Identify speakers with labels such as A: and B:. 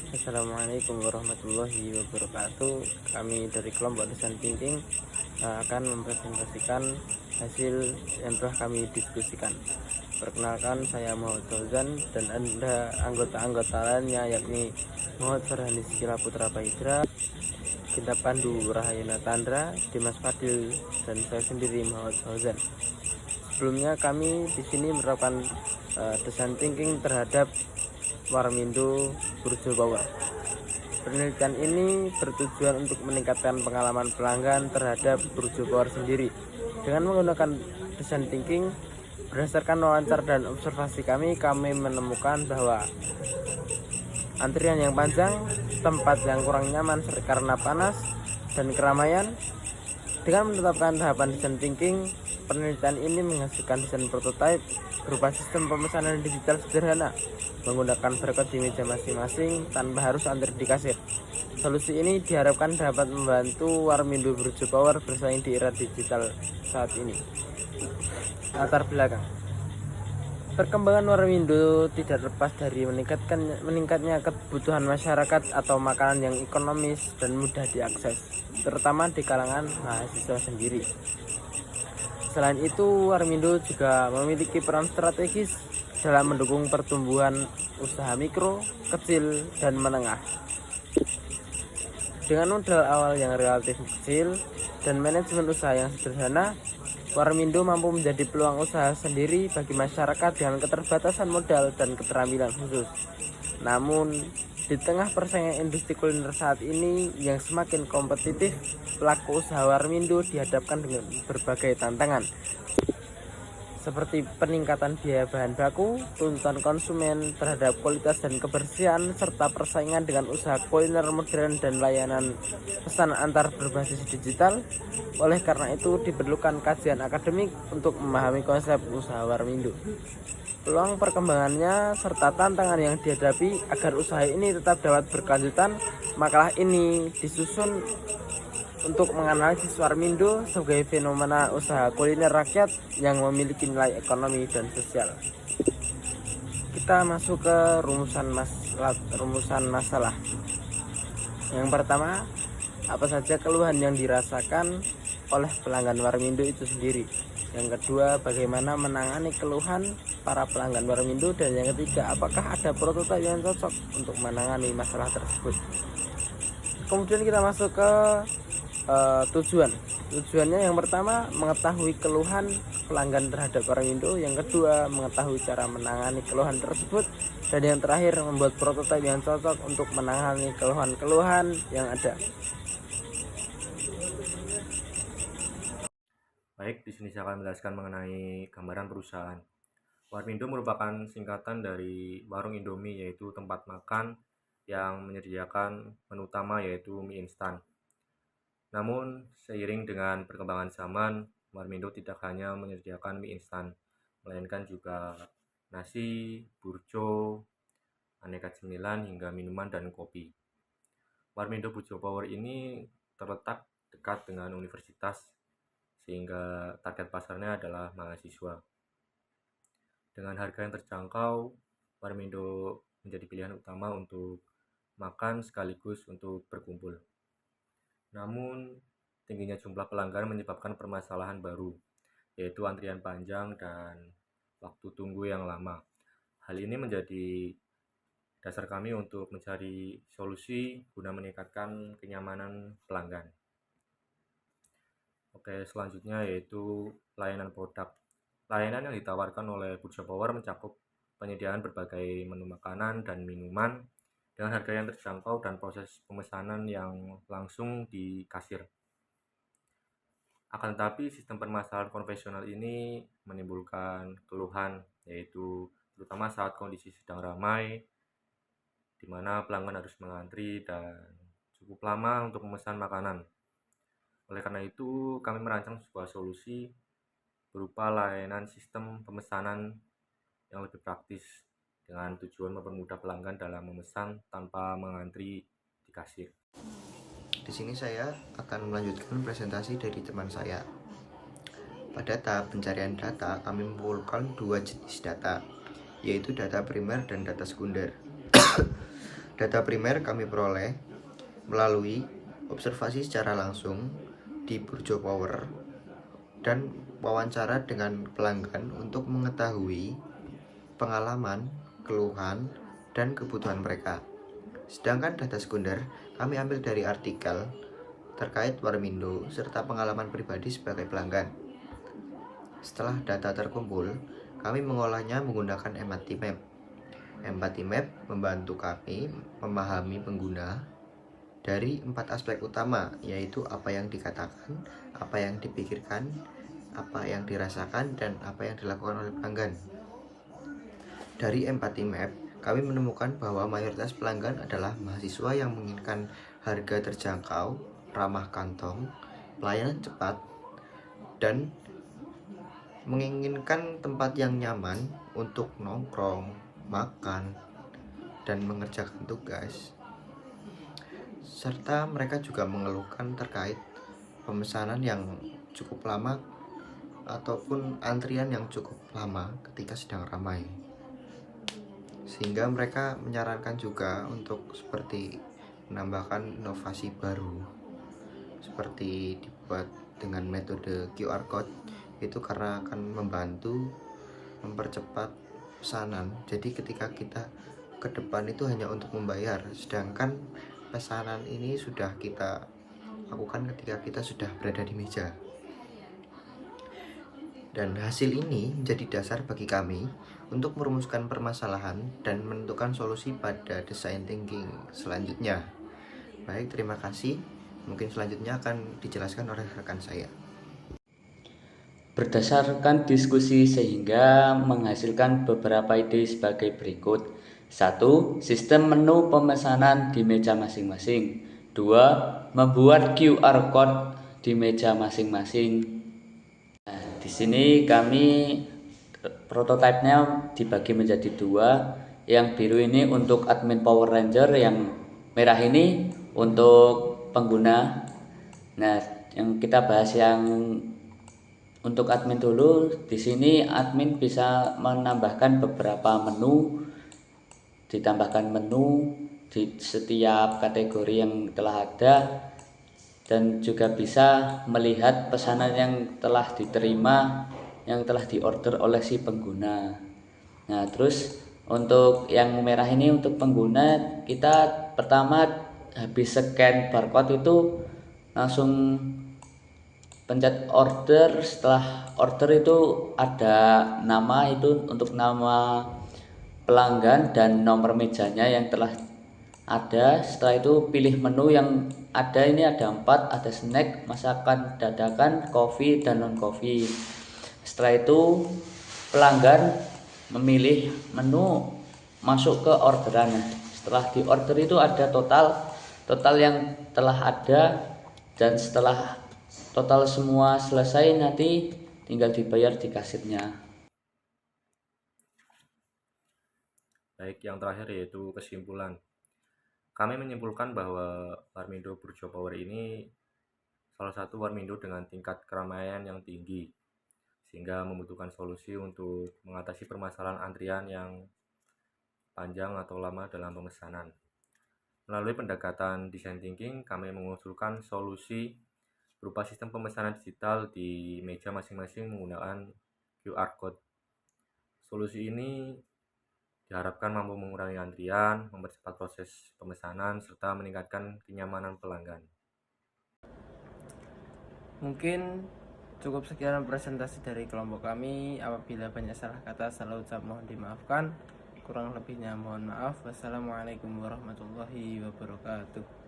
A: Assalamualaikum warahmatullahi wabarakatuh. Kami dari kelompok Desain Thinking akan mempresentasikan hasil yang telah kami diskusikan. Perkenalkan, saya Muhammad Fauzan dan Anda anggota-anggota lainnya, yakni Muhammad Farhani Sikila Putra Paidra, Kinta Pandu Rahayana Tandra, Dimas Fadil, dan saya sendiri Muhammad Fauzan. Sebelumnya kami di sini menerapkan desain thinking terhadap Warmindo Burjo Power. Penelitian ini bertujuan untuk meningkatkan pengalaman pelanggan terhadap Burjo Power sendiri. Dengan menggunakan desain thinking, berdasarkan wawancara dan observasi kami menemukan bahwa antrian yang panjang, tempat yang kurang nyaman karena panas, dan keramaian. Dengan menetapkan tahapan desain thinking, penelitian ini menghasilkan desain prototipe berupa sistem pemesanan digital sederhana menggunakan barcode di meja masing-masing tanpa harus antri di kasir. Solusi ini diharapkan dapat membantu Warmindo Burjo Power bersaing di era digital saat ini. Latar belakang: perkembangan Warmindo tidak lepas dari meningkatnya kebutuhan masyarakat atau makanan yang ekonomis dan mudah diakses, terutama di kalangan mahasiswa sendiri. Selain itu, Warmindo juga memiliki peran strategis dalam mendukung pertumbuhan usaha mikro, kecil, dan menengah. Dengan modal awal yang relatif kecil dan manajemen usaha yang sederhana, Warmindo mampu menjadi peluang usaha sendiri bagi masyarakat dengan keterbatasan modal dan keterampilan khusus. Namun, di tengah persaingan industri kuliner saat ini yang semakin kompetitif, pelaku usaha Warmindo dihadapkan dengan berbagai tantangan, seperti peningkatan biaya bahan baku, tuntutan konsumen terhadap kualitas dan kebersihan, serta persaingan dengan usaha kuliner modern dan layanan pesan antar berbasis digital. Oleh karena itu, diperlukan kajian akademik untuk memahami konsep usaha Warmindo, peluang perkembangannya, serta tantangan yang dihadapi agar usaha ini tetap dapat berkelanjutan. Makalah ini disusun untuk menganalisis Warmindo sebagai fenomena usaha kuliner rakyat yang memiliki nilai ekonomi dan sosial. Kita masuk ke rumusan masalah. Yang pertama, apa saja keluhan yang dirasakan oleh pelanggan Warmindo itu sendiri. Yang kedua, bagaimana menangani keluhan para pelanggan Warmindo. Dan yang ketiga, apakah ada prototipe yang cocok untuk menangani masalah tersebut. Kemudian kita masuk ke tujuannya. Yang pertama, mengetahui keluhan pelanggan terhadap Warmindo. Yang kedua, mengetahui cara menangani keluhan tersebut. Dan yang terakhir, membuat prototipe yang cocok untuk menangani keluhan-keluhan yang ada.
B: Baik, di sini saya akan menjelaskan mengenai gambaran perusahaan. Warmindo merupakan singkatan dari Warung Indomie, yaitu tempat makan yang menyediakan menu utama yaitu mie instan. Namun, seiring dengan perkembangan zaman, Warmindo tidak hanya menyediakan mie instan, melainkan juga nasi, burjo, aneka cemilan, hingga minuman dan kopi. Warmindo Burjo Power ini terletak dekat dengan universitas, sehingga target pasarnya adalah mahasiswa. Dengan harga yang terjangkau, Warmindo menjadi pilihan utama untuk makan sekaligus untuk berkumpul. Namun, tingginya jumlah pelanggan menyebabkan permasalahan baru, yaitu antrian panjang dan waktu tunggu yang lama. Hal ini menjadi dasar kami untuk mencari solusi guna meningkatkan kenyamanan pelanggan. Oke, selanjutnya yaitu layanan produk. Layanan yang ditawarkan oleh Burjo Power mencakup penyediaan berbagai menu makanan dan minuman dengan harga yang terjangkau dan proses pemesanan yang langsung di kasir. Akan tetapi, sistem permasalahan konvensional ini menimbulkan keluhan, yaitu terutama saat kondisi sedang ramai, di mana pelanggan harus mengantri dan cukup lama untuk memesan makanan. Oleh karena itu, kami merancang sebuah solusi berupa layanan sistem pemesanan yang lebih praktis dengan tujuan mempermudah pelanggan dalam memesan tanpa mengantri di kasir.
C: Di sini saya akan melanjutkan presentasi dari teman saya. Pada tahap pencarian data, kami mengumpulkan dua jenis data, yaitu data primer dan data sekunder. Data primer kami peroleh melalui observasi secara langsung di Burjo Power dan wawancara dengan pelanggan untuk mengetahui pengalaman, keluhan, dan kebutuhan mereka. Sedangkan data sekunder kami ambil dari artikel terkait Warmindo serta pengalaman pribadi sebagai pelanggan. Setelah data terkumpul, kami mengolahnya menggunakan Empathy Map. Empathy Map membantu kami memahami pengguna dari 4 aspek utama, yaitu apa yang dikatakan, apa yang dipikirkan, apa yang dirasakan, dan apa yang dilakukan oleh pelanggan. Dari Empathy Map, kami menemukan bahwa mayoritas pelanggan adalah mahasiswa yang menginginkan harga terjangkau, ramah kantong, pelayanan cepat, dan menginginkan tempat yang nyaman untuk nongkrong, makan, dan mengerjakan tugas. Serta mereka juga mengeluhkan terkait pemesanan yang cukup lama ataupun antrian yang cukup lama ketika sedang ramai. Sehingga mereka menyarankan juga untuk seperti menambahkan inovasi baru seperti dibuat dengan metode QR Code, itu karena akan membantu mempercepat pesanan. Jadi ketika kita ke depan itu hanya untuk membayar, sedangkan pesanan ini sudah kita lakukan ketika kita sudah berada di meja. Dan hasil ini menjadi dasar bagi kami untuk merumuskan permasalahan dan menentukan solusi pada design thinking selanjutnya. Baik, terima kasih. Mungkin selanjutnya akan dijelaskan oleh rekan saya.
D: Berdasarkan diskusi sehingga menghasilkan beberapa ide sebagai berikut. 1. Sistem menu pemesanan di meja masing-masing. 2. Membuat QR Code di meja masing-masing. Nah, di sini kami prototipenya dibagi menjadi 2. Yang biru ini untuk admin Power Ranger, yang merah ini untuk pengguna. Nah, yang kita bahas yang untuk admin dulu. Di sini admin bisa menambahkan beberapa menu, ditambahkan menu di setiap kategori yang telah ada, dan juga bisa melihat pesanan yang telah diterima, yang telah diorder oleh si pengguna. Nah, terus untuk yang merah ini untuk pengguna, kita pertama habis scan barcode itu langsung pencet order. Setelah order itu ada nama, itu untuk nama pelanggan dan nomor mejanya yang telah ada. Setelah itu pilih menu yang ada, ini ada 4, ada snack, masakan dadakan, coffee, dan non coffee. Setelah itu pelanggan memilih menu, masuk ke orderan. Setelah di order itu ada total yang telah ada, dan setelah total semua selesai nanti tinggal dibayar di kasirnya.
B: Baik, yang terakhir yaitu kesimpulan. Kami menyimpulkan bahwa Warmindo Burjo Power ini salah satu Warmindo dengan tingkat keramaian yang tinggi, sehingga membutuhkan solusi untuk mengatasi permasalahan antrian yang panjang atau lama dalam pemesanan. Melalui pendekatan design thinking, kami mengusulkan solusi berupa sistem pemesanan digital di meja masing-masing menggunakan QR Code. Solusi ini diharapkan mampu mengurangi antrian, mempercepat proses pemesanan, serta meningkatkan kenyamanan pelanggan.
A: Mungkin cukup sekian presentasi dari kelompok kami. Apabila banyak salah kata, salah ucap mohon dimaafkan. Kurang lebihnya mohon maaf. Wassalamualaikum warahmatullahi wabarakatuh.